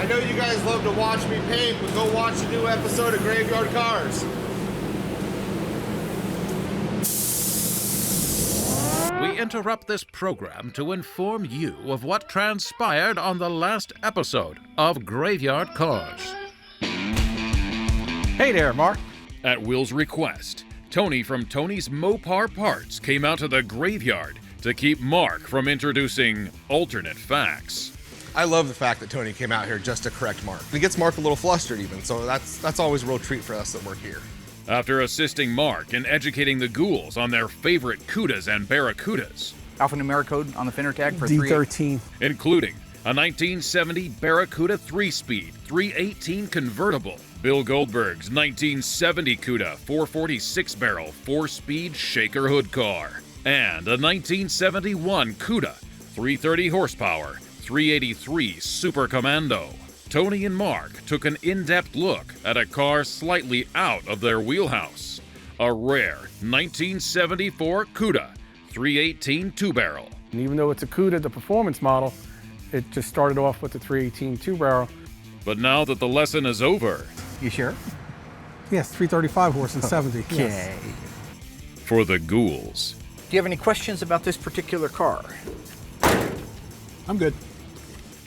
know you guys love to watch me paint, but go watch a new episode of Graveyard Carz. We interrupt this program to inform you of what transpired on the last episode of Graveyard Carz. Hey there, Mark. At Will's request, Tony from Tony's Mopar Parts came out to the graveyard to keep Mark from introducing alternate facts. I love the fact that Tony came out here just to correct Mark. He gets Mark a little flustered even, so that's always a real treat for us that work here. After assisting Mark in educating the ghouls on their favorite Cudas and Barracudas, Alphanumeric code on the fender tag for D13. including a 1970 Barracuda 3-speed 318 convertible, Bill Goldberg's 1970 Cuda 446 barrel 4-speed shaker hood car, and a 1971 Cuda 330 horsepower 383 Super Commando. Tony and Mark took an in-depth look at a car slightly out of their wheelhouse, a rare 1974 Cuda 318 two-barrel. And even though it's a Cuda, the performance model, it just started off with the 318 two-barrel. But now that the lesson is over, You sure? Yes, 335 horse and 70. Okay. Yes. for the ghouls, Do you have any questions about this particular car? I'm good.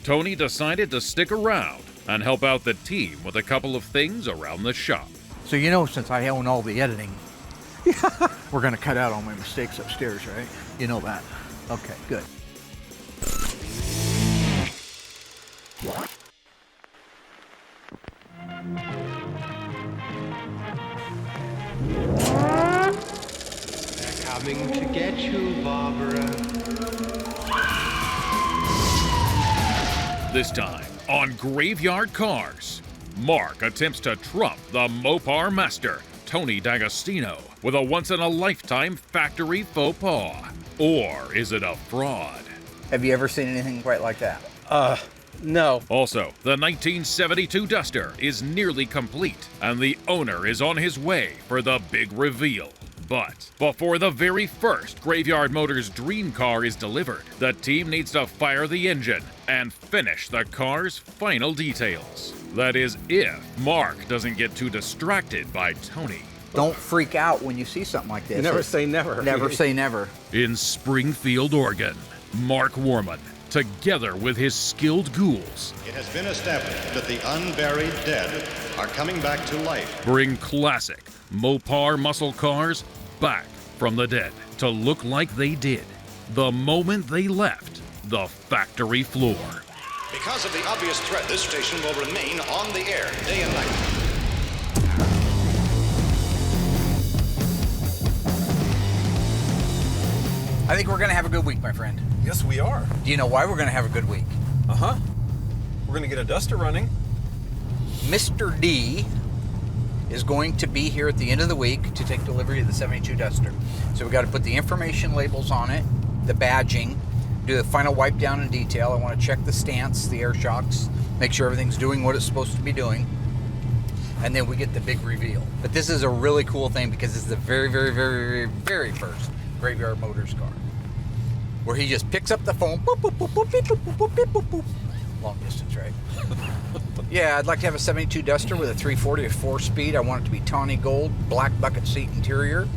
Tony decided to stick around and help out the team with a couple of things around the shop. So you know, since I own all the editing, we're going to cut out all my mistakes upstairs, right? You know that. Okay, good. They're coming to get you, Barbara. This time on Graveyard Carz, Mark attempts to trump the Mopar master, Tony D'Agostino, with a once-in-a-lifetime factory faux pas. Or is it a fraud? Have you ever seen anything quite like that? No. Also, the 1972 Duster is nearly complete, and the owner is on his way for the big reveal. But before the very first Graveyard Motors dream car is delivered, the team needs to fire the engine and finish the car's final details. That is, if Mark doesn't get too distracted by Tony. Don't freak out when you see something like this. Never say never. Never say never. In Springfield, Oregon, Mark Warman, together with his skilled ghouls, It has been established that the unburied dead are coming back to life. bring classic Mopar muscle cars back from the dead to look like they did the moment they left the factory floor. Because of the obvious threat, this station will remain on the air day and night. I think we're going to have a good week, my friend. Yes, we are. Do you know why we're going to have a good week? Uh-huh. We're going to get a Duster running. Mr. D is going to be here at the end of the week to take delivery of the 72 Duster. So we got to put the information labels on it, the badging, do the final wipe down and detail. I want to check the stance, the air shocks, make sure everything's doing what it's supposed to be doing. And then we get the big reveal. But this is a really cool thing because it's the very, very, very, very, very first Graveyard Motors car, where he just picks up the phone, boop, boop, boop, boop, boop, boop, boop, boop, boop, boop. Long distance, right? Yeah, I'd like to have a 72 Duster with a 340 or 4-speed. I want it to be tawny gold, black bucket seat interior.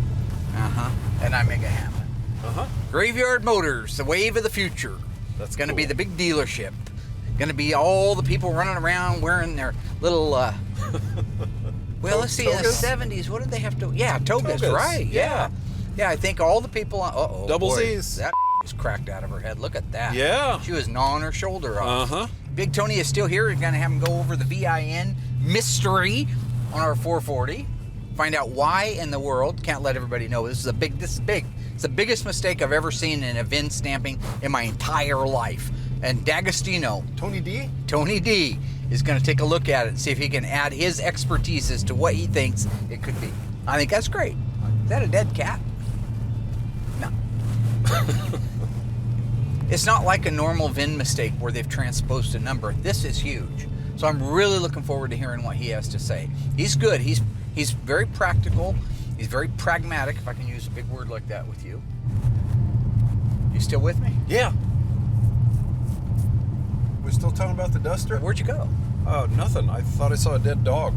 And I make it happen. Graveyard Motors, the wave of the future. That's going to be the big dealership. Going to be all the people running around wearing their little, well, let's see, in the 70s, what did they have to, yeah, togas, right, yeah. Yeah, I think all the people, Double boy, Z's. That is cracked out of her head. Look at that. Yeah. She was gnawing her shoulder off. Uh-huh. Big Tony is still here. We're going to have him go over the VIN mystery on our 440. Find out why in the world. Can't let everybody know. This is big. It's the biggest mistake I've ever seen in a VIN stamping in my entire life. And D'Agostino, Tony D? Tony D, is going to take a look at it and see if he can add his expertise as to what he thinks it could be. I think that's great. Is that a dead cat? No. It's not like a normal VIN mistake where they've transposed a number. This is huge. So I'm really looking forward to hearing what he has to say. He's good. He's very practical. He's very pragmatic, if I can use a big word like that with you. You still with me? Yeah. We're still talking about the Duster? Where'd you go? Oh, nothing. I thought I saw a dead dog.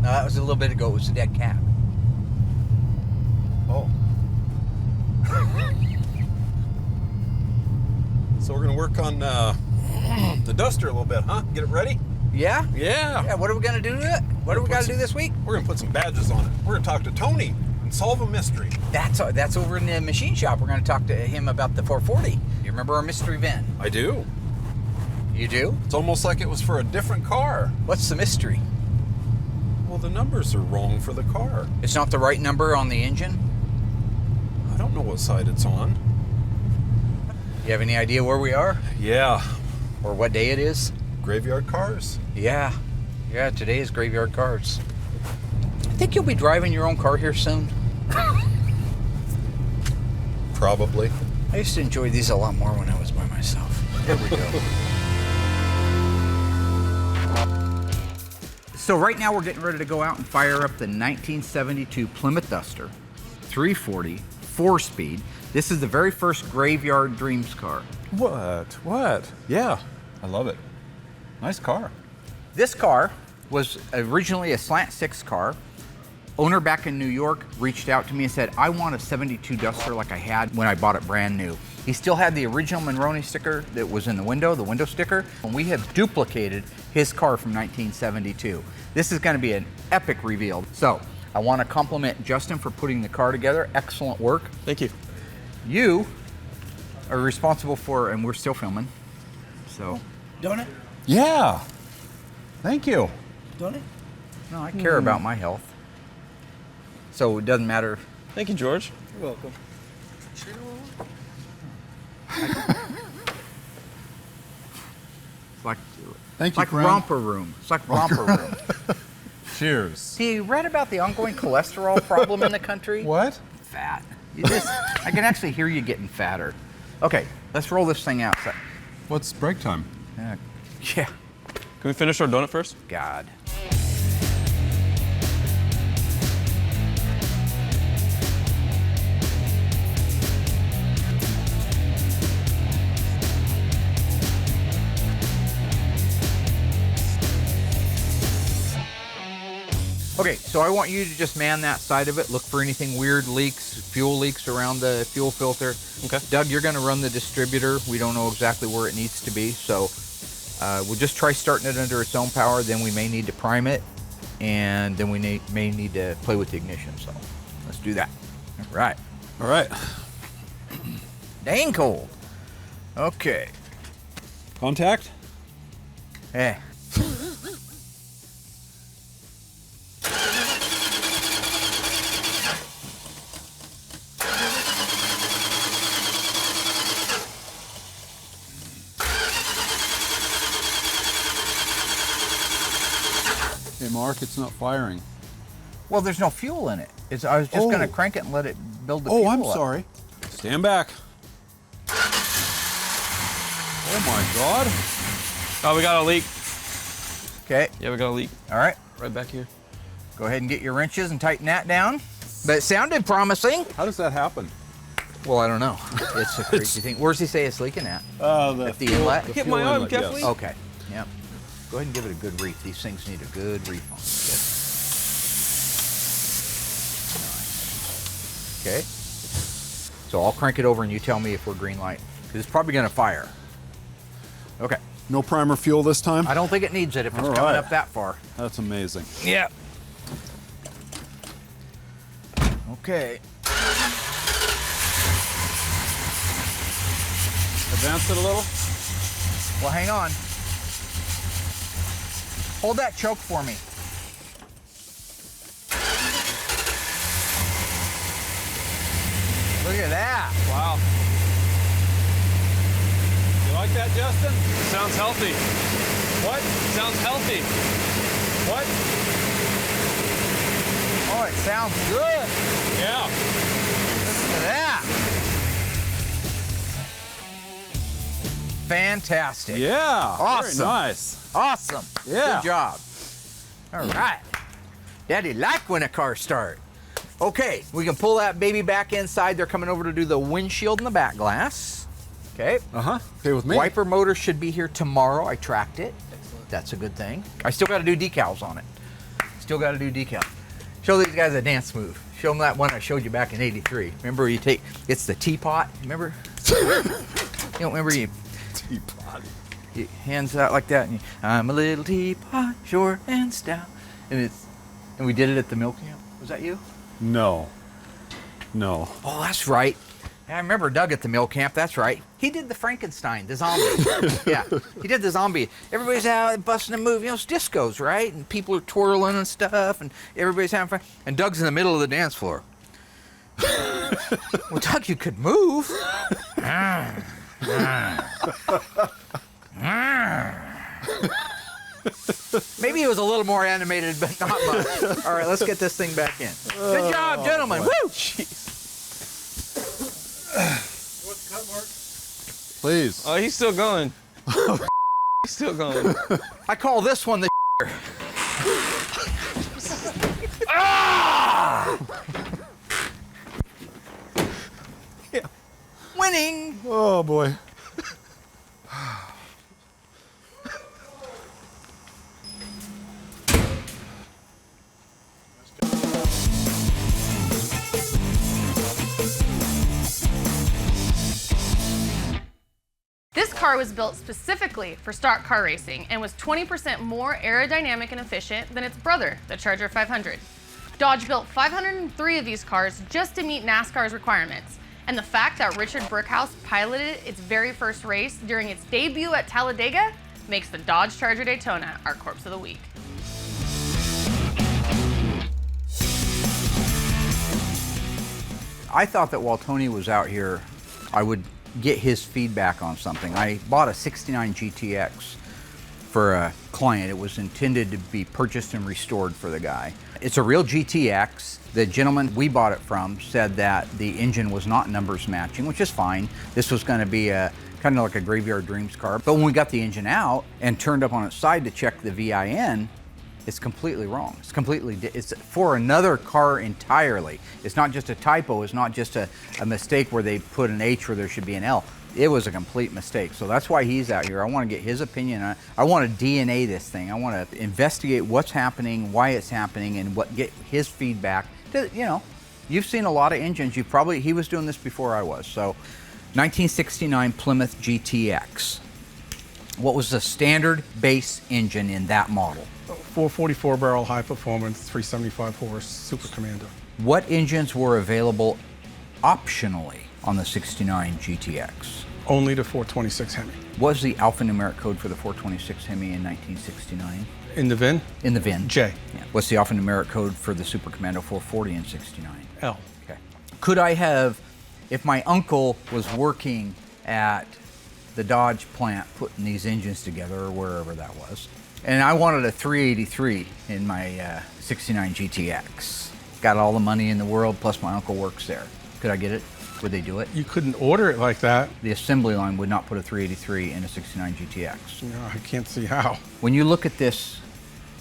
No, that was a little bit ago. It was a dead cat. Oh. So we're gonna work on the duster a little bit, huh? Get it ready? Yeah? Yeah. Yeah, what are we gonna do to it? What do we gotta do this week? We're gonna put some badges on it. We're gonna talk to Tony and solve a mystery. That's over in the machine shop. We're gonna talk to him about the 440. You remember our mystery VIN? I do. You do? It's almost like it was for a different car. What's the mystery? Well, the numbers are wrong for the car. It's not the right number on the engine? I don't know what side it's on. You have any idea where we are? Yeah. Or what day it is? Graveyard cars. Yeah. Yeah, today is Graveyard Carz. Think you'll be driving your own car here soon? Probably. I used to enjoy these a lot more when I was by myself. Here we go. So right now we're getting ready to go out and fire up the 1972 Plymouth Duster 340 4-speed. This is the very first Graveyard Dreams car. What? Yeah. I love it. Nice car. This car was originally a slant 6 car. Owner back in New York reached out to me and said, I want a 72 Duster like I had when I bought it brand new. He still had the original Monroney sticker that was in the window sticker, and we have duplicated his car from 1972. This is gonna be an epic reveal. So, I wanna compliment Justin for putting the car together. Excellent work. Thank you. You are responsible for, and we're still filming, so. Don't it? Yeah. Thank you. Don't it? No, I care about my health. So it doesn't matter. Thank you, George. You're welcome. It's like, Thank it's you, like friend. romper room. It's like romper room. Cheers. See, you read about the ongoing cholesterol problem in the country? What? Fat. I can actually hear you getting fatter. Okay, let's roll this thing out. What's break time? Yeah. Can we finish our donut first? God. Okay, so I want you to just man that side of it, look for anything weird, leaks, fuel leaks around the fuel filter. Okay. Doug, you're gonna run the distributor. We don't know exactly where it needs to be, so we'll just try starting it under its own power, then we may need to prime it, and then we may need to play with the ignition, so let's do that. All right. All right. Dang cold. Okay. Contact? Eh. Hey, Mark, it's not firing. Well, there's no fuel in it. I was just gonna crank it and let it build the Oh, fuel I'm up. sorry. Stand back. Oh my God. Oh, we got a leak. Okay. Yeah, we got a leak All right. right back here. Go ahead and get your wrenches and tighten that down. But it sounded promising. How does that happen? Well, I don't know. It's a crazy thing. Where's he say it's leaking at? The the inlet? Hit my arm, Kathleen. Okay. Yep. Go ahead and give it a good reef. These things need a good reef on them. Okay. So I'll crank it over and you tell me if we're green light. Because it's probably going to fire. Okay. No primer fuel this time? I don't think it needs it if it's All coming right. up that far. That's amazing. Yeah. Okay. Advance it a little. Well, hang on. Hold that choke for me. Look at that. Wow. You like that, Justin? Sounds healthy. What? Sounds healthy. What? Oh, it sounds good. Yeah. Listen to that. Fantastic. Yeah. Awesome. Very nice. Awesome. Yeah. Good job. All right. Daddy like when a car starts. Okay, we can pull that baby back inside. They're coming over to do the windshield and the back glass. Okay. Okay with me. Wiper motor should be here tomorrow. I tracked it. That's a good thing. I still got to do decals on it. Still got to do decals. Show these guys a dance move. Show them that one I showed you back in '83. Remember, you take, it's the teapot. Remember? You don't remember you? Teapot. You hands out like that. And you, I'm a little teapot, short and stout. And we did it at the mill camp. Was that you? No. No. Oh, that's right. I remember Doug at the mill camp. That's right. He did the Frankenstein, the zombie. Yeah, he did the zombie. Everybody's out busting a move. You know, it's discos, right? And people are twirling and stuff, and everybody's having fun. And Doug's in the middle of the dance floor. Well, Doug, you could move. Maybe it was a little more animated, but not much. All right, let's get this thing back in. Good job, gentlemen. Woo! Please. Oh, he's still going. He's still going. I call this one the Ah! Yeah. Winning! Oh boy. This car was built specifically for stock car racing and was 20% more aerodynamic and efficient than its brother, the Charger 500. Dodge built 503 of these cars just to meet NASCAR's requirements, and the fact that Richard Brickhouse piloted its very first race during its debut at Talladega makes the Dodge Charger Daytona our Corpse of the Week. I thought that while Tony was out here, I would get his feedback on something. I bought a 69 GTX for a client. It was intended to be purchased and restored for the guy. It's a real GTX. The gentleman we bought it from said that the engine was not numbers matching, which is fine. This was going to be a kind of like a Graveyard Dreams car. But when we got the engine out and turned up on its side to check the VIN, it's completely wrong. It's for another car entirely. It's not just a typo. It's not just a mistake where they put an H where there should be an L. It was a complete mistake. So that's why he's out here. I want to get his opinion. I want to DNA this thing. I want to investigate what's happening, why it's happening, and get his feedback. You know, you've seen a lot of engines. He was doing this before I was. So 1969 Plymouth GTX. What was the standard base engine in that model? 444 barrel high performance, 375 horse Super Commando. What engines were available optionally on the 69 GTX? Only the 426 Hemi. What was the alphanumeric code for the 426 Hemi in 1969? In the VIN? In the VIN. J. Yeah. What's the alphanumeric code for the Super Commando 440 in 69? L. Okay. Could I have, if my uncle was working at the Dodge plant putting these engines together or wherever that was, and I wanted a 383 in my 69 GTX. Got all the money in the world, plus my uncle works there. Could I get it? Would they do it? You couldn't order it like that. The assembly line would not put a 383 in a 69 GTX. No, I can't see how. When you look at this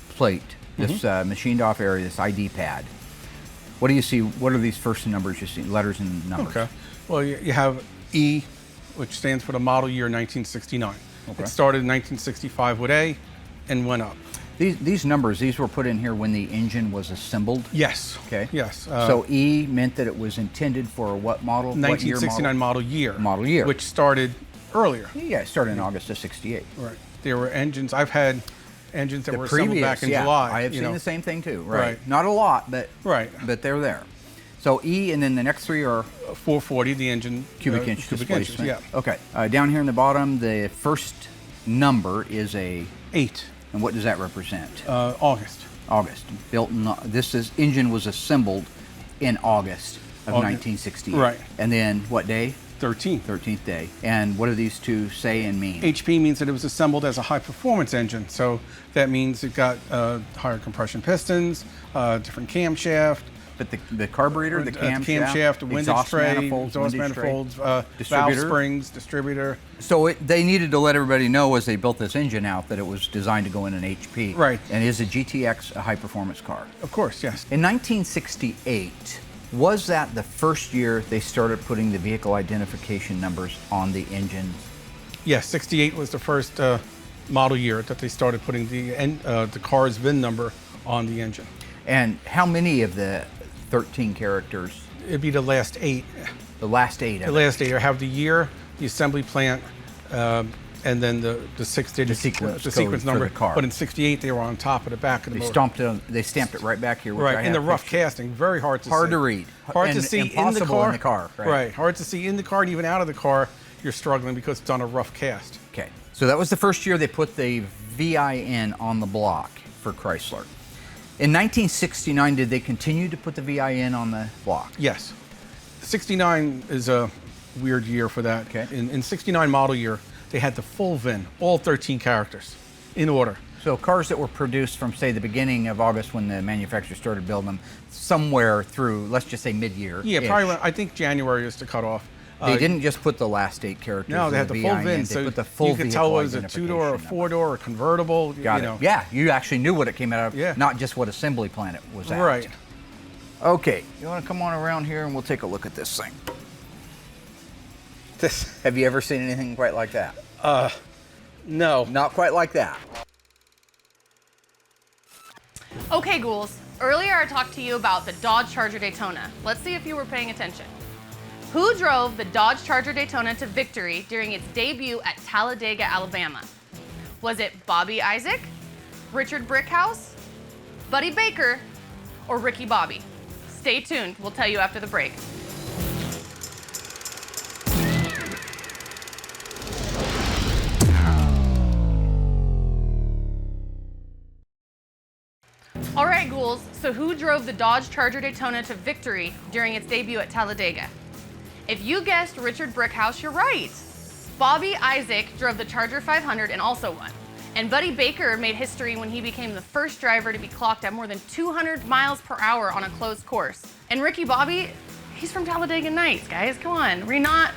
plate, this machined off area, this ID pad, what do you see? What are these first numbers you see? Letters and numbers. Okay. Well, you have E, which stands for the model year 1969. Okay. It started in 1965 with A and went up. These numbers, these were put in here when the engine was assembled? Yes. Okay. Yes. So E meant that it was intended for what model? 1969 model year. Model year. Which started earlier. Yeah, it started in August of 68. Right. There were engines, I've had engines that The were assembled back in July. I have you seen know. the same thing too. Right. Right. Not a lot, but But they're there. So E, and then the next three are 440, the engine. cubic inch cubic displacement. inches, yeah. Okay. Down here in the bottom, the first number is a 8. And what does that represent? August. August. Built in, engine was assembled in August of August. 1968. Right. And then what day? 13th. 13th day. And what do these two say and mean? HP means that it was assembled as a high performance engine. So that means it got higher compression pistons, different camshaft. But the carburetor, the camshaft, the windage exhaust tray, manifolds, exhaust windage tray, manifolds, valve distributor. springs, distributor. So they needed to let everybody know as they built this engine out that it was designed to go in an HP. Right. And is a GTX a high performance car? Of course, yes. In 1968, Was that the first year they started putting the vehicle identification numbers on the engine? Yes, 68 was the first model year that they started putting the Carz VIN number on the engine. And how many of the 13 characters? It'd be the last 8. The last 8 of The last 8 have the year, the assembly plant, and then the 6-digit sequence number. For the car. But in 68, they were on top of the back of the motor. They stamped it right back here. Which Right, in the rough casting, very hard to see. Hard to read. Hard to see in the car. Right. Hard to see in the car, and even out of the car, you're struggling because it's on a rough cast. Okay, so that was the first year they put the VIN on the block for Chrysler. In 1969, did they continue to put the VIN on the block? Yes. 69 is a weird year for that. Okay. In 69 model year, they had the full VIN, all 13 characters, in order. So cars that were produced from, say, the beginning of August when the manufacturer started building them, somewhere through, let's just say mid-year. Yeah, probably, I think January is the cutoff. They didn't just put the last 8 characters. No, they had the full VIN, so put the full you could tell it was a 2-door, a 4-door, a convertible. Got it. Yeah, you actually knew what it came out of, Yeah. not just what assembly plant it was at. Right. Okay, you want to come on around here and we'll take a look at this thing. Have you ever seen anything quite like that? No. Not quite like that. Okay, ghouls. Earlier I talked to you about the Dodge Charger Daytona. Let's see if you were paying attention. Who drove the Dodge Charger Daytona to victory during its debut at Talladega, Alabama? Was it Bobby Isaac, Richard Brickhouse, Buddy Baker, or Ricky Bobby? Stay tuned. We'll tell you after the break. All right, ghouls, so who drove the Dodge Charger Daytona to victory during its debut at Talladega? If you guessed Richard Brickhouse, you're right. Bobby Isaac drove the Charger 500 and also won. And Buddy Baker made history when he became the first driver to be clocked at more than 200 miles per hour on a closed course. And Ricky Bobby, he's from Talladega Nights, guys, come on. Were you not?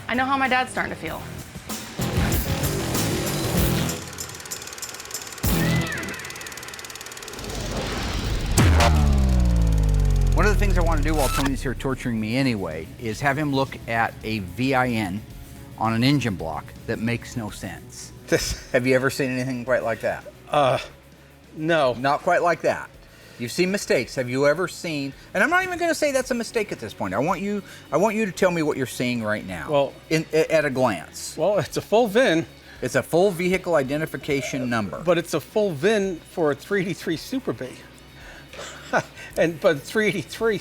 I know how my dad's starting to feel. One of the things I want to do while Tony's here torturing me anyway is have him look at a VIN on an engine block that makes no sense. Have you ever seen anything quite like that? No. Not quite like that. You've seen mistakes. Have you ever seen, and I'm not even going to say that's a mistake at this point. I want you to tell me what you're seeing right now. Well, at a glance. Well, it's a full VIN. It's a full vehicle identification number. But it's a full VIN for a 383 Super B. But 383,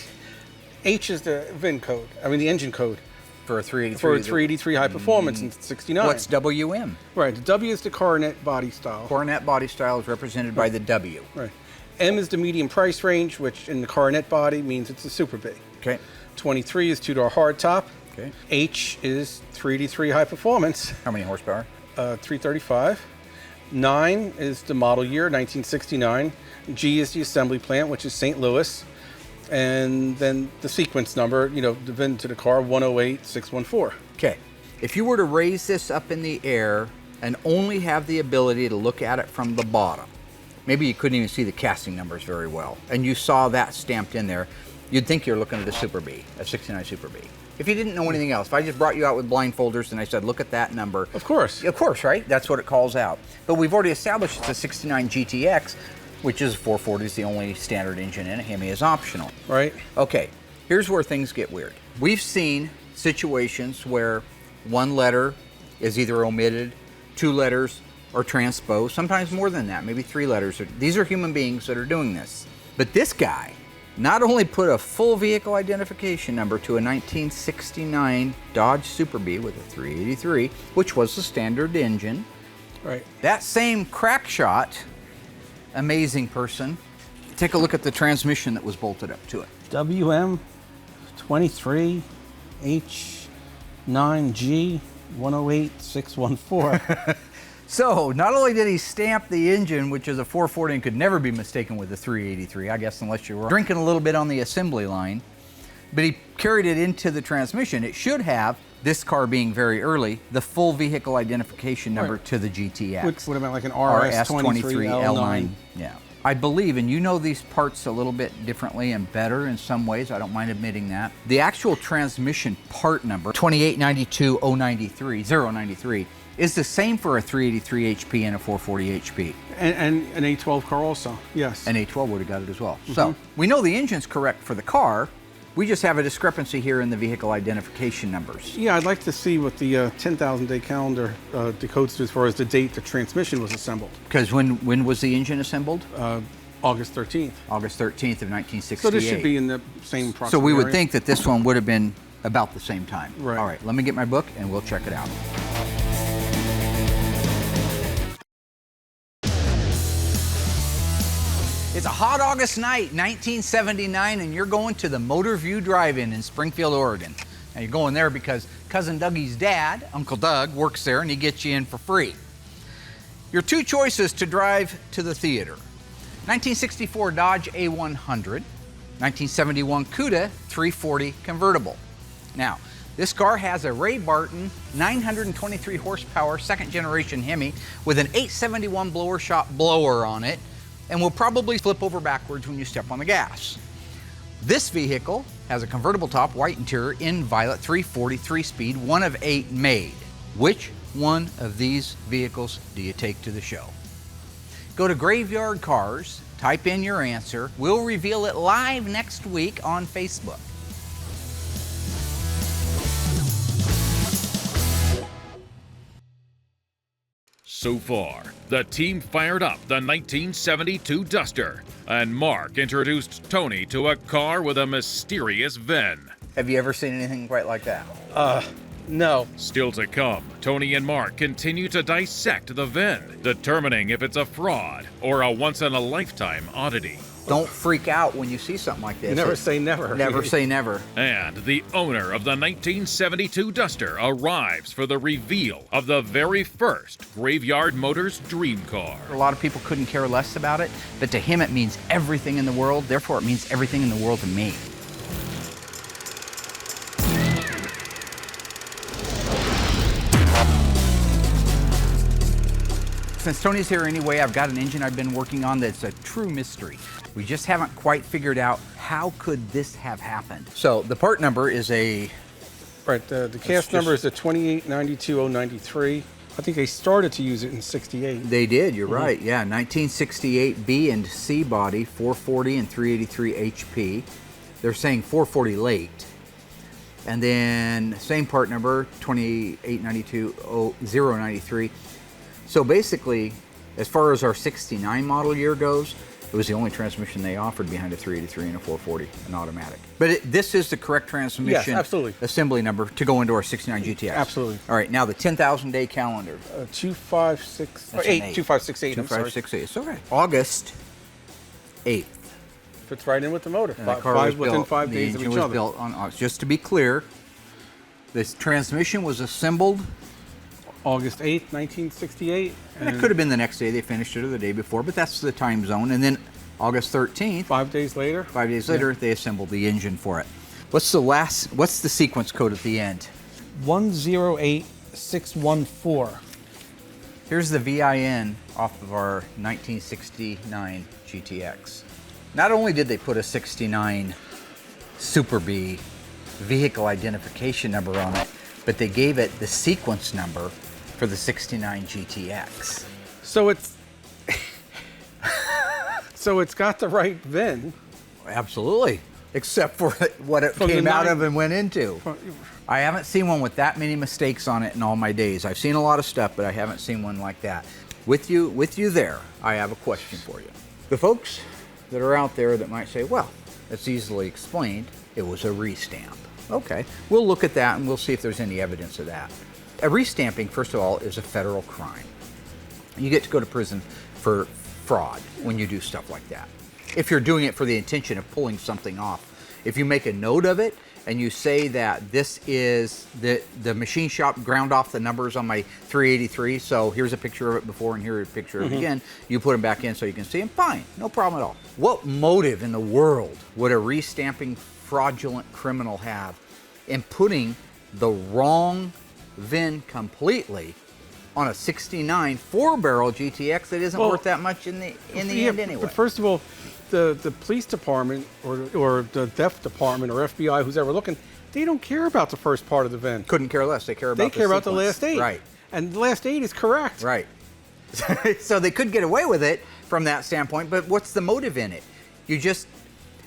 H is the VIN code. I mean the engine code. For a 383. For a 383 high performance in 69. What's WM? Right, the W is the coronet body style. Coronet body style is represented by the W. Right. M is the medium price range, which in the coronet body means it's a Super B. Okay. 23 is 2-door hardtop. Okay. H is 383 high performance. How many horsepower? 335. 9 is the model year, 1969. G is the assembly plant, which is St. Louis. And then the sequence number, the VIN to the car, 108614. Okay. If you were to raise this up in the air and only have the ability to look at it from the bottom, maybe you couldn't even see the casting numbers very well, and you saw that stamped in there, you'd think you're looking at a Super B, a 69 Super B. If you didn't know anything else, if I just brought you out with blindfolders and I said, look at that number. Of course. Of course, right? That's what it calls out. But we've already established it's a 69 GTX, which is 440 is the only standard engine in it. Hemi is optional. Right. Okay, here's where things get weird. We've seen situations where one letter is either omitted, 2 letters are transposed, sometimes more than that, maybe 3 letters. These are human beings that are doing this. But this guy not only put a full vehicle identification number to a 1969 Dodge Super B with a 383, which was the standard engine. Right. That same crack shot, amazing person, take a look at the transmission that was bolted up to it. WM 23 H9G 108614. So, not only did he stamp the engine, which is a 440 and could never be mistaken with a 383, I guess unless you were drinking a little bit on the assembly line, but he carried it into the transmission. It should have, this car being very early, the full vehicle identification number to the GTX. Which would have been like an RS23 L9. Yeah. I believe, and you know these parts a little bit differently and better in some ways, I don't mind admitting that. The actual transmission part number, 2892093, is the same for a 383 HP and a 440 HP. And an A12 car also, yes. An A12 would have got it as well. So we know the engine's correct for the car. We just have a discrepancy here in the vehicle identification numbers. Yeah, I'd like to see what the 10,000 day calendar decodes to as far as the date the transmission was assembled. Because when was the engine assembled? August 13th. August 13th of 1968. So this should be in the same approximate So we would area. think that this one would have been about the same time. Right. All right, let me get my book and we'll check it out. It's a hot August night, 1979, and you're going to the Motor View Drive-In in Springfield, Oregon. Now you're going there because Cousin Dougie's dad, Uncle Doug, works there and he gets you in for free. Your two choices to drive to the theater: 1964 Dodge A100, 1971 Cuda 340 convertible. Now, this car has a Ray Barton 923 horsepower second generation Hemi with an 871 blower shop blower on it, and will probably flip over backwards when you step on the gas. This vehicle has a convertible top, white interior, in violet 340 3-speed, one of 8 made. Which one of these vehicles do you take to the show? Go to Graveyard Carz, type in your answer. We'll reveal it live next week on Facebook. So far, the team fired up the 1972 Duster, and Mark introduced Tony to a car with a mysterious VIN. Have you ever seen anything quite like that? No. Still to come, Tony and Mark continue to dissect the VIN, determining if it's a fraud or a once-in-a-lifetime oddity. Don't freak out when you see something like this. Never say never. Never say never. And the owner of the 1972 Duster arrives for the reveal of the very first Graveyard Motors dream car. A lot of people couldn't care less about it, but to him it means everything in the world, therefore it means everything in the world to me. Since Tony's here anyway, I've got an engine I've been working on that's a true mystery. We just haven't quite figured out how could this have happened. So the part number is a... Right, the cast number is the 2892093. I think they started to use it in 68. They did, you're right, yeah. 1968 B and C body, 440 and 383 HP. They're saying 440 late. And then same part number, 2892093. So basically, as far as our 69 model year goes, it was the only transmission they offered behind a 383 and a 440, an automatic. But this is the correct transmission assembly number to go into our 69 GTX. Absolutely. All right, now the 10,000 day calendar. 2568. 2568. 2568. It's okay. August 8th. Fits right in with the motor. And the car was within built, 5 days of the each engine was other. built on August. Just to be clear, this transmission was assembled August 8th, 1968. And it could have been the next day they finished it or the day before, but that's the time zone. And then August 13th, 5 days later. 5 days later, they assembled the engine for it. What's the sequence code at the end? 108614. Here's the VIN off of our 1969 GTX. Not only did they put a 69 Super B vehicle identification number on it, but they gave it the sequence number for the 69 GTX. So it's so it's got the right VIN. Absolutely, except for what it came out of and went into. I haven't seen one with that many mistakes on it in all my days. I've seen a lot of stuff, but I haven't seen one like that. With you there, I have a question for you. The folks that are out there that might say, well, it's easily explained, it was a restamp. Okay, we'll look at that and we'll see if there's any evidence of that. A restamping, first of all, is a federal crime. You get to go to prison for fraud when you do stuff like that. If you're doing it for the intention of pulling something off. If you make a note of it and you say that this is the machine shop ground off the numbers on my 383, so here's a picture of it before and here's a picture of it again, you put them back in so you can see them, fine, no problem at all. What motive in the world would a restamping fraudulent criminal have in putting the wrong VIN completely on a 69 4-barrel GTX that isn't worth that much in the end anyway. But first of all, the police department or the theft department or FBI, who's ever looking, they don't care about the first part of the VIN. Couldn't care less. They care about the last 8. Right. And the last 8 is correct. Right. So they could get away with it from that standpoint, but what's the motive in it?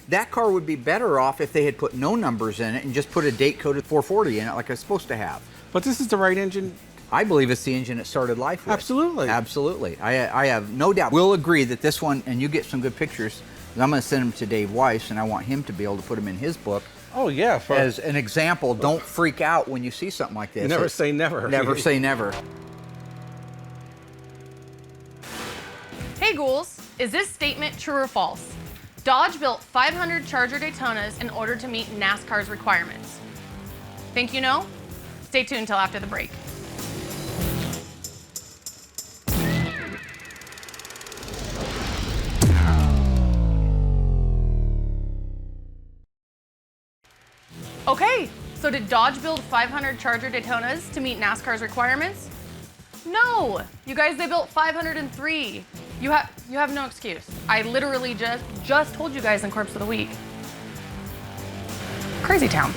That car would be better off if they had put no numbers in it and just put a date-coded 440 in it like it's supposed to have. But this is the right engine. I believe it's the engine it started life with. Absolutely. Absolutely. I have no doubt. We'll agree that this one, and you get some good pictures, I'm going to send them to Dave Weiss, and I want him to be able to put them in his book. Oh, yeah. As an example, don't freak out when you see something like this. Never say never. Never say never. Hey ghouls, is this statement true or false? Dodge built 500 Charger Daytonas in order to meet NASCAR's requirements. Think you know? Stay tuned until after the break. Okay, so did Dodge build 500 Charger Daytonas to meet NASCAR's requirements? No, you guys, they built 503. You have no excuse. I literally just told you guys in Corpse of the Week. Crazy town.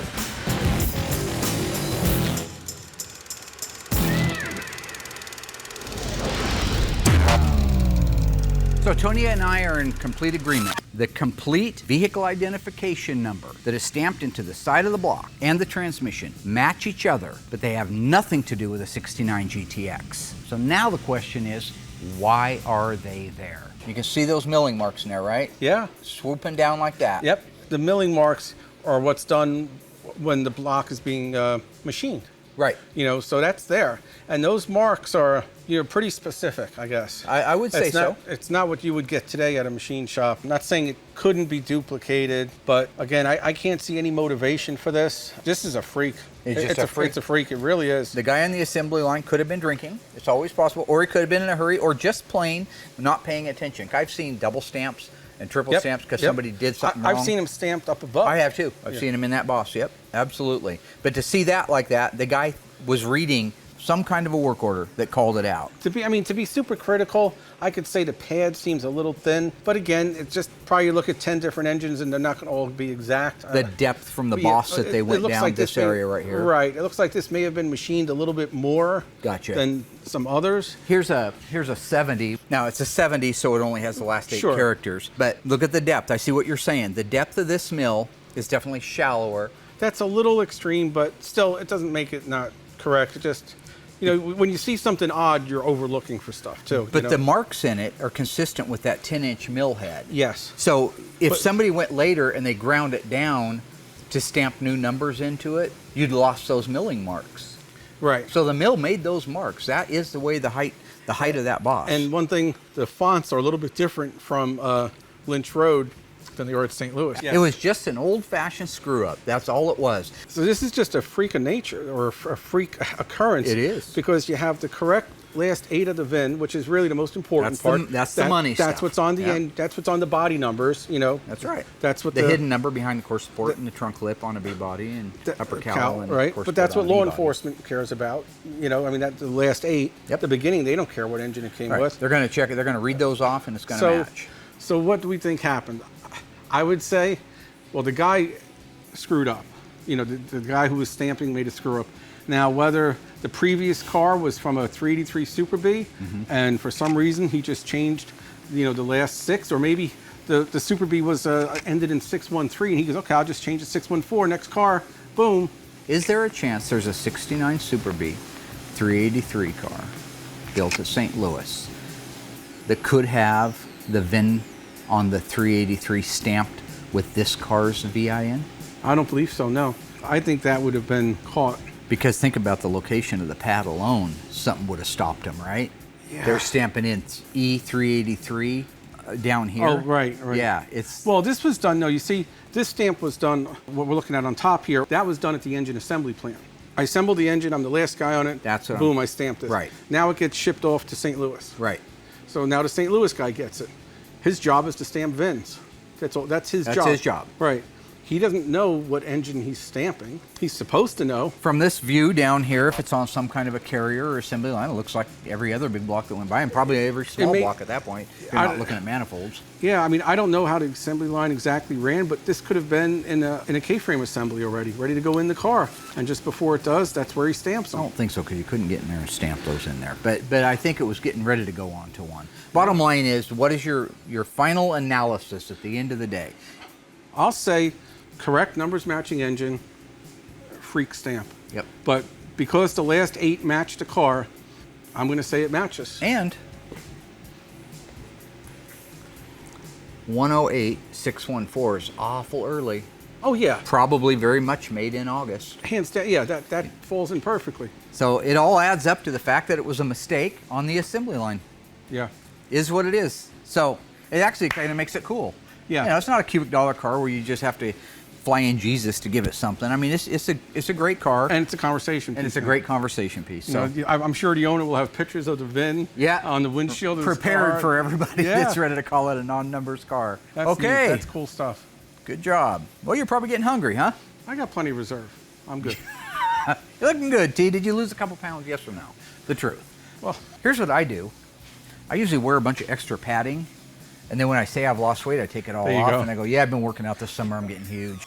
So Tonya and I are in complete agreement. The complete vehicle identification number that is stamped into the side of the block and the transmission match each other, but they have nothing to do with a 69 GTX. So now the question is, why are they there? You can see those milling marks in there, right? Yeah. Swooping down like that. Yep. The milling marks are what's done when the block is being machined. Right. So that's there. And those marks are, pretty specific, I guess. I would say so. It's not what you would get today at a machine shop. I'm not saying it couldn't be duplicated, but again, I can't see any motivation for this. This is a freak. It's a freak. It's a freak, it really is. The guy on the assembly line could have been drinking. It's always possible. Or he could have been in a hurry, or just plain not paying attention. I've seen double stamps and triple stamps because somebody did something wrong. I've seen them stamped up above. I have too. I've seen them in that boss. Yep, absolutely. But to see that like that, the guy was reading some kind of a work order that called it out. To be super critical, I could say the pad seems a little thin, but again, it's just probably you look at 10 different engines and they're not going to all be exact. The depth from the boss that they went down like this area right here. Right. It looks like this may have been machined a little bit more than some others. Here's a 70. Now it's a 70, so it only has the last 8 characters. But look at the depth. I see what you're saying. The depth of this mill is definitely shallower. That's a little extreme, but still, it doesn't make it not correct. It just, when you see something odd, you're overlooking for stuff too. But the marks in it are consistent with that 10-inch mill head. Yes. So if somebody went later and they ground it down to stamp new numbers into it, you'd lost those milling marks. Right. So the mill made those marks. That is the way the height of that boss. And one thing, the fonts are a little bit different from Lynch Road than they are at St. Louis. It was just an old-fashioned screw-up. That's all it was. So this is just a freak of nature, or a freak occurrence. It is. Because you have the correct last 8 of the VIN, which is really the most important part. That's the money stuff. That's what's on the end. That's what's on the body numbers. That's right. That's what the hidden number behind the core support and the trunk lip on a B body and upper cowl and right. core But that's what law body. enforcement cares about. That's the last 8. At the beginning, they don't care what engine it came with. They're going to check it. They're going to read those off, and it's going to match. So what do we think happened? I would say, well, the guy screwed up. The guy who was stamping made a screw up. Now, whether the previous car was from a 383 Super B, and for some reason he just changed, the last 6, or maybe the Super B was ended in 613, and he goes, okay, I'll just change to 614. Next car, boom. Is there a chance there's a 69 Super B 383 car built at St. Louis that could have the VIN on the 383 stamped with this car's VIN? I don't believe so, no. I think that would have been caught. Because think about the location of the pad alone, something would have stopped them, right? Yeah. They're stamping in E383 down here. Oh, right. Yeah, Well, this was done, no, you see, this stamp was done, what we're looking at on top here, that was done at the engine assembly plant. I assembled the engine, I'm the last guy on it. Boom, I stamped it. Right. Now it gets shipped off to St. Louis. Right. So now the St. Louis guy gets it. His job is to stamp VINs. That's all. That's his job. That's his job. Right. He doesn't know what engine he's stamping. He's supposed to know. From this view down here, if it's on some kind of a carrier or assembly line, it looks like every other big block that went by, and probably every small block at that point, if you're not looking at manifolds. Yeah, I mean, I don't know how the assembly line exactly ran, but this could have been in a K-frame assembly already, ready to go in the car. And just before it does, that's where he stamps them. I don't think so, because you couldn't get in there and stamp those in there. But I think it was getting ready to go on to one. Bottom line is, what is your final analysis at the end of the day? I'll say correct numbers matching engine, freak stamp. Yep. But because the last 8 matched the car, I'm going to say it matches. And 108,614 is awful early. Oh yeah. Probably very much made in August. Hands down, yeah, that falls in perfectly. So it all adds up to the fact that it was a mistake on the assembly line. Yeah. Is what it is. So it actually kind of makes it cool. Yeah. You know, it's not a cubic dollar car where you just have to fly in Jesus to give it something. I mean, it's a great car. And it's a conversation piece. And it's a great conversation piece. So you know, I'm sure the owner will have pictures of the VIN on the windshield of his prepared car. for everybody that's ready to call it a non-numbers car. That's okay. Neat. That's cool stuff. Good job. Well, you're probably getting hungry, huh? I got plenty of reserve. I'm good. You're looking good, T. Did you lose a couple pounds, yes or no? The truth. Well, here's what I do. I usually wear a bunch of extra padding, and then when I say I've lost weight, I take it all off, and I go, yeah, I've been working out this summer, I'm getting huge.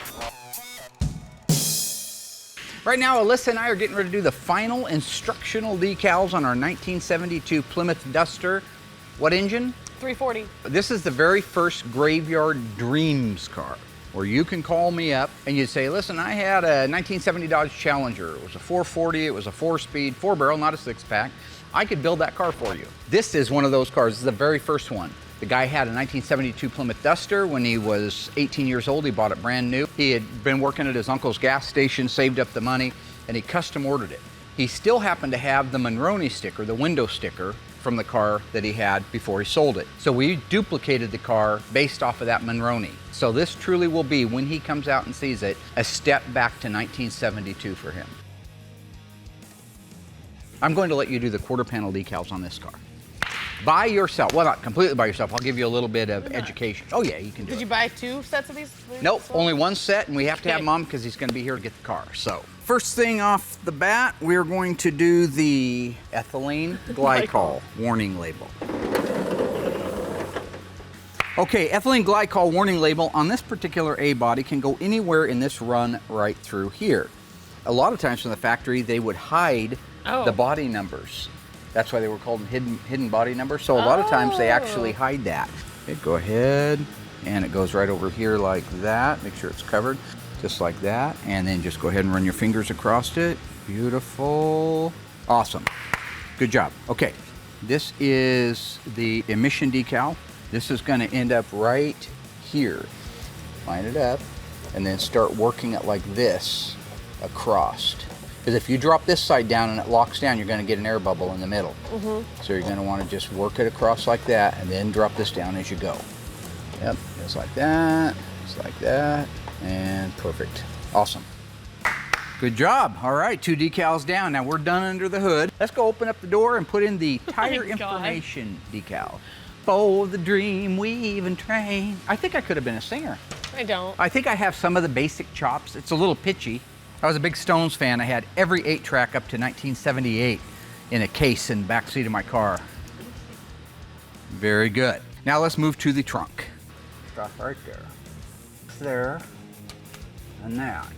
Right now, Alyssa and I are getting ready to do the final instructional decals on our 1972 Plymouth Duster. What engine? 340. This is the very first Graveyard Dreams car, where you can call me up and you'd say, listen, I had a 1970 Dodge Challenger. It was a 440, it was a 4-speed, 4-barrel, not a 6-pack. I could build that car for you. This is one of those cars. This is the very first one. The guy had a 1972 Plymouth Duster. When he was 18 years old, he bought it brand new. He had been working at his uncle's gas station, saved up the money, and he custom ordered it. He still happened to have the Monroney sticker, the window sticker, from the car that he had before he sold it. So we duplicated the car based off of that Monroney. So this truly will be, when he comes out and sees it, a step back to 1972 for him. I'm going to let you do the quarter panel decals on this car. By yourself. Well, not completely by yourself. I'll give you a little bit of education. Oh yeah, you can do it. Did you buy 2 sets of these? Nope, only one set, and we have to have Mom because he's going to be here to get the car. So, first thing off the bat, we're going to do the ethylene glycol warning label. Okay, ethylene glycol warning label on this particular A-body can go anywhere in this run right through here. A lot of times from the factory, they would hide the body numbers. That's why they were called hidden body numbers. So a lot of times they actually hide that. Okay, go ahead, and it goes right over here like that. Make sure it's covered, just like that. And then just go ahead and run your fingers across it. Beautiful. Awesome. Good job. Okay, this is the emission decal. This is going to end up right here. Line it up, and then start working it like this across. Because if you drop this side down and it locks down, you're going to get an air bubble in the middle. So you're going to want to just work it across like that, and then drop this down as you go. Yep, just like that, and perfect. Awesome. Good job. All right, 2 decals down. Now we're done under the hood. Let's go open up the door and put in the tire information decal. For the dream weaving train. I think I could have been a singer. I don't. I think I have some of the basic chops. It's a little pitchy. I was a big Stones fan. I had every 8-track up to 1978 in a case in the back seat of my car. Very good. Now let's move to the trunk. Stop right there. There. And that.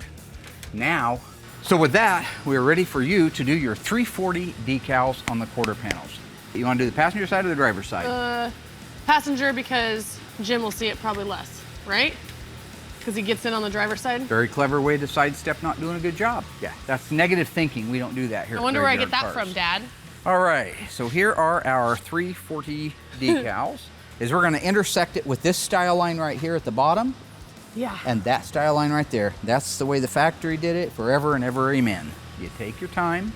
Now, so with that, we're ready for you to do your 340 decals on the quarter panels. You want to do the passenger side or the driver's side? Passenger, because Jim will see it probably less, right? Because he gets in on the driver's side. Very clever way to sidestep not doing a good job. Yeah, that's negative thinking. We don't do that here. I wonder where I get that from, Dad. All right, so here are our 340 decals. Is we're going to intersect it with this style line right here at the bottom. Yeah. And that style line right there. That's the way the factory did it forever and ever, amen. You take your time,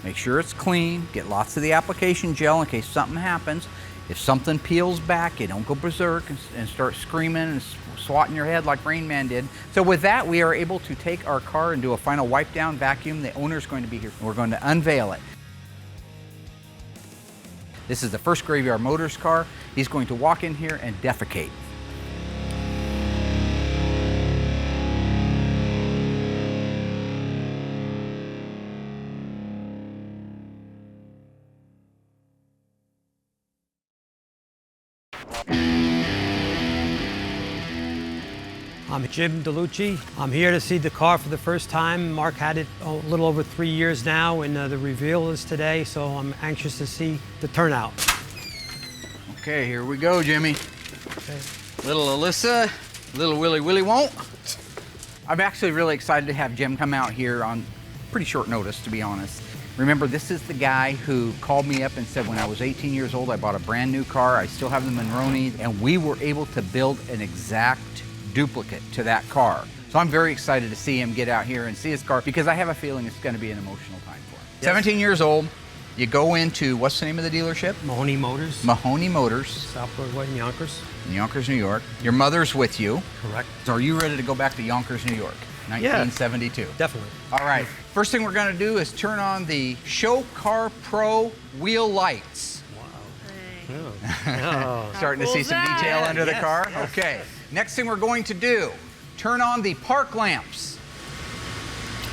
make sure it's clean, get lots of the application gel in case something happens. If something peels back, you don't go berserk and start screaming and swatting your head like Rain Man did. So with that, we are able to take our car and do a final wipe down vacuum. The owner's going to be here. We're going to unveil it. This is the first Graveyard Motors car. He's going to walk in here and defecate. I'm Jim DeLucci. I'm here to see the car for the first time. Mark had it a little over 3 years now, and the reveal is today, so I'm anxious to see the turnout. Okay, here we go, Jimmy. Okay. Little Alyssa, little Willie won't. I'm actually really excited to have Jim come out here on pretty short notice, to be honest. Remember, this is the guy who called me up and said when I was 18 years old, I bought a brand new car. I still have the Monroney, and we were able to build an exact duplicate to that car. So I'm very excited to see him get out here and see his car because I have a feeling it's going to be an emotional time for him. Yes. 17 years old, you go into, what's the name of the dealership? Mahoney Motors. Mahoney Motors. Southport Way in Yonkers. In Yonkers, New York. Your mother's with you. Correct. So are you ready to go back to Yonkers, New York? 1972. Yeah, definitely. All right. First thing we're going to do is turn on the Show Car Pro wheel lights. Wow. Oh. Starting to see some detail under the car? Yes. Okay. Next thing we're going to do, turn on the park lamps.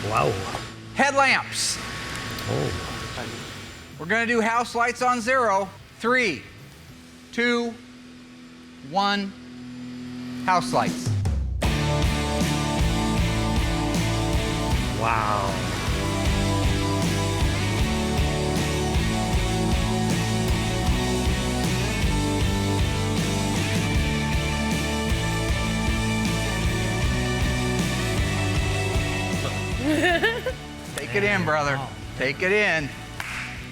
Wow. Headlamps. Oh. We're going to do house lights on 0. 3, 2, 1. House lights. Wow. Take it in, brother. Wow. Take it in.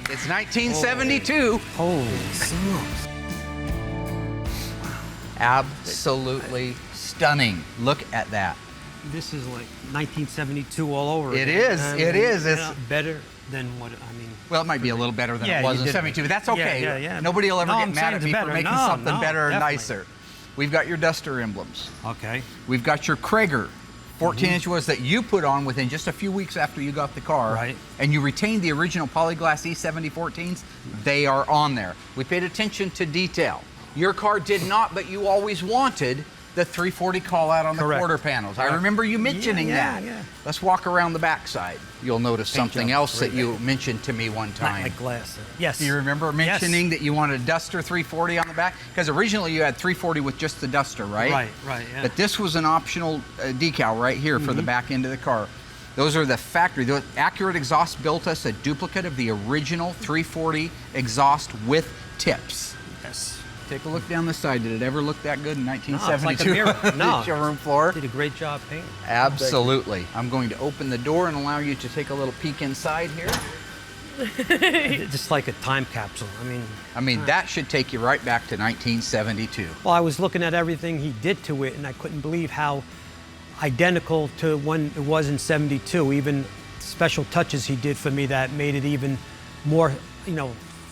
It's 1972. Holy smokes. Absolutely stunning. Look at that. This is like 1972 all over. It again. is, I it mean, is. you It's know, better than what, I mean. Well, it might be a little better than Yeah, it was you in did. 72, but that's okay. Yeah. Nobody will ever No, get I'm mad saying at it's me for better. making No, something no, better and definitely. nicer. We've got your Duster emblems. Okay. We've got your Krager 14-inch wheels that you put on within just a few weeks after you got the car. Right. And you retained the original Polyglass E70 14s. They are on there. We paid attention to detail. Your car did not, but you always wanted the 340 call out on Correct. the quarter panels. I Correct. remember you mentioning that. Yeah. Let's walk around the backside. You'll notice Paint something job. else that you mentioned to me one Not time. like glass. Yes. Do you remember mentioning that you wanted a Duster 340 on the back? Because originally you had 340 with just the Duster, right? Right, yeah. But this was an optional decal right here for the back end of the car. Those are the factory. The Accurate Exhaust built us a duplicate of the original 340 exhaust with tips. Yes. Take a look down the side. Did it ever look that good in No, it's 1972? like a mirror. No. The showroom floor? Did a great job painting. Absolutely. I'm going to open the door and allow you to take a little peek inside here. Just like a time capsule. I mean, that should take you right back to 1972. Well, I was looking at everything he did to it, and I couldn't believe how identical to when it was in '72. Even special touches he did for me that made it even more,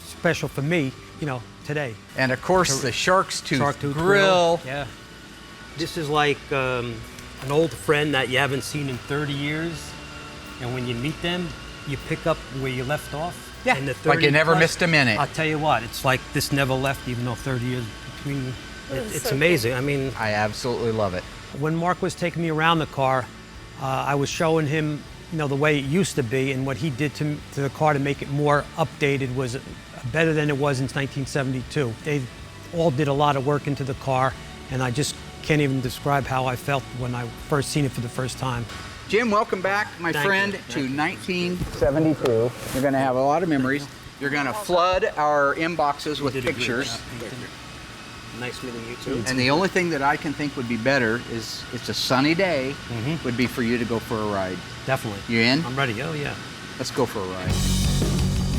special for me, today. And of course, the Shark's Tooth Shark-tooth grill. Yeah. This is like an old friend that you haven't seen in 30 years, and when you meet them, you pick up where you left off. Yeah, And the like you 30 never plus, missed a minute. I'll tell you what, it's like this never left, even though 30 years between. It's amazing. I absolutely love it. When Mark was taking me around the car, I was showing him, the way it used to be, and what he did to the car to make it more updated was better than it was in 1972. They all did a lot of work into the car, and I just can't even describe how I felt when I first seen it for the first time. Jim, welcome back, my Thank friend, you. to 1972. You're going to have a lot of memories. You're going to flood our inboxes with Did a great pictures. job painting. Nice meeting you too. And the only thing that I can think would be better is it's a sunny day, would be for you to go for a ride. Definitely. You in? I'm ready. Oh yeah. Let's go for a ride.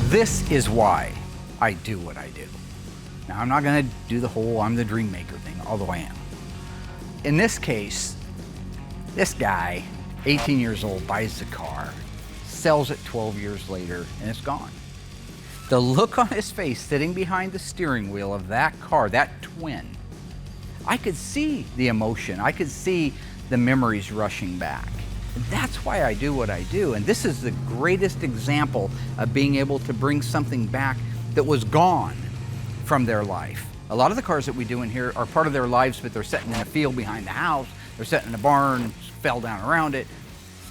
This is why I do what I do. Now, I'm not going to do the whole I'm the dream maker thing, although I am. In this case, this guy, 18 years old, buys the car, sells it 12 years later, and it's gone. The look on his face sitting behind the steering wheel of that car, that twin, I could see the emotion. I could see the memories rushing back. And that's why I do what I do. And this is the greatest example of being able to bring something back that was gone from their life. A lot of the cars that we do in here are part of their lives, but they're sitting in a field behind the house, they're sitting in a barn, fell down around it.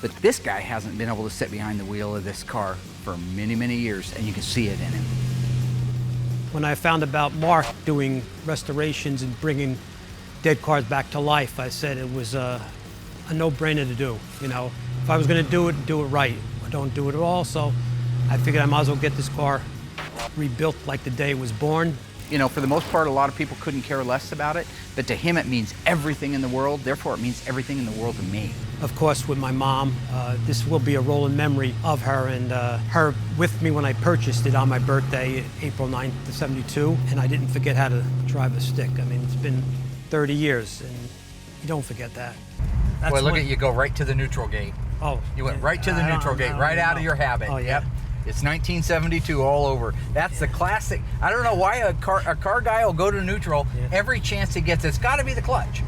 But this guy hasn't been able to sit behind the wheel of this car for many, many years, and you can see it in him. When I found about Mark doing restorations and bringing dead cars back to life. I said it was a no-brainer to do. You know, if I was going to do it right. I don't do it at all, so I figured I might as well get this car rebuilt like the day it was born. You know, for the most part, a lot of people couldn't care less about it, but to him it means everything in the world, therefore it means everything in the world to me. Of course, with my mom, this will be a rolling memory of her and her with me when I purchased it on my birthday, April 9th, '72, and I didn't forget how to drive a stick. I mean, it's been 30 years, and you don't forget that. Boy, look at you go right to the neutral gate. Oh. You went right to the neutral gate, right out of your habit. Oh, yeah. Yep. It's 1972 all over. That's the classic. I don't know why a car guy will go to neutral every chance he gets. It's got to be the clutch.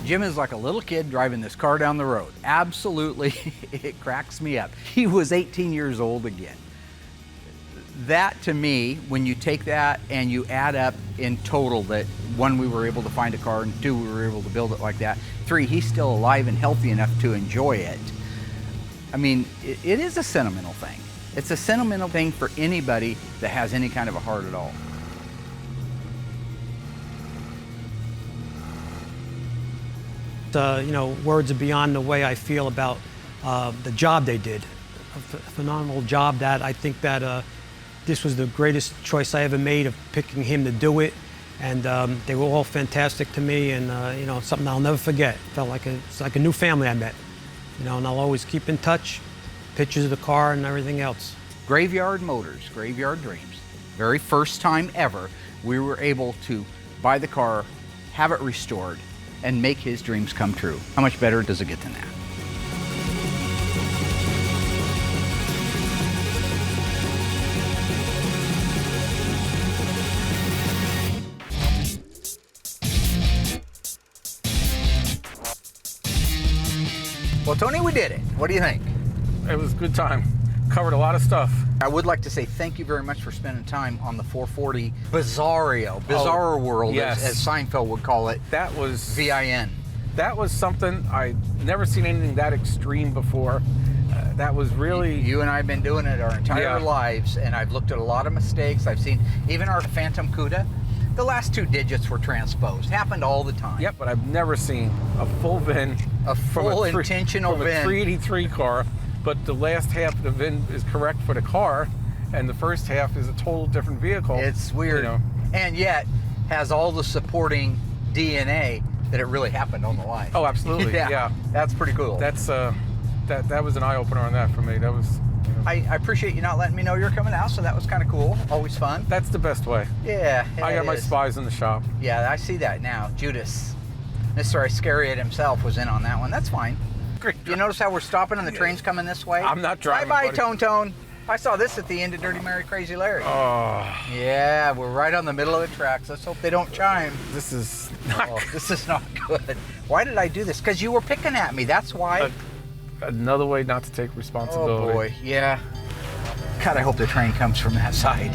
Jim is like a little kid driving this car down the road. Absolutely, it cracks me up. He was 18 years old again. That to me, when you take that and you add up in total that one, we were able to find a car, and two, we were able to build it like that. Three, he's still alive and healthy enough to enjoy it. I mean, it is a sentimental thing. It's a sentimental thing for anybody that has any kind of a heart at all. You know, words are beyond the way I feel about the job they did. A phenomenal job that I think that this was the greatest choice I ever made of picking him to do it. And they were all fantastic to me, and you know, something I'll never forget. Felt like it's like a new family I met. You know, and I'll always keep in touch, pictures of the car and everything else. Graveyard Motors, Graveyard Dreams. Very first time ever, we were able to buy the car, have it restored, and make his dreams come true. How much better does it get than that? Well, Tony, we did it. What do you think? It was a good time. Covered a lot of stuff. I would like to say thank you very much for spending time on the 440 Bizarro world, yes. as Seinfeld would call it. That was VIN. That was something I'd never seen anything that extreme before. That was really... You and I have been doing it our entire lives, and I've looked at a lot of mistakes. I've seen even our Phantom Cuda. The last two digits were transposed. Happened all the time. Yep, but I've never seen a full VIN. A full intentional from VIN. a 383 car, but the last half of the VIN is correct for the car, and the first half is a total different vehicle. It's weird. You know. And yet has all the supporting DNA that it really happened on the line. Oh, absolutely. Yeah. That's pretty cool. That's that was an eye-opener on that for me. That was... I appreciate you not letting me know you're coming out, so that was kind of cool. Always fun. That's the best way. Yeah, I got my spies in the shop. Yeah, I see that now. Judas, Mr. Iscariot himself was in on that one. That's fine. Great. You notice how we're stopping and the train's coming this way? I'm not driving, Bye-bye, buddy. Tone. I saw this at the end of Dirty Mary Crazy Larry. Oh. Yeah, we're right on the middle of the tracks. Let's hope they don't chime. This is not good. This is not good. Why did I do this? Because you were picking at me. That's why. Another way not to take responsibility. Oh boy, yeah. God, I hope the train comes from that side.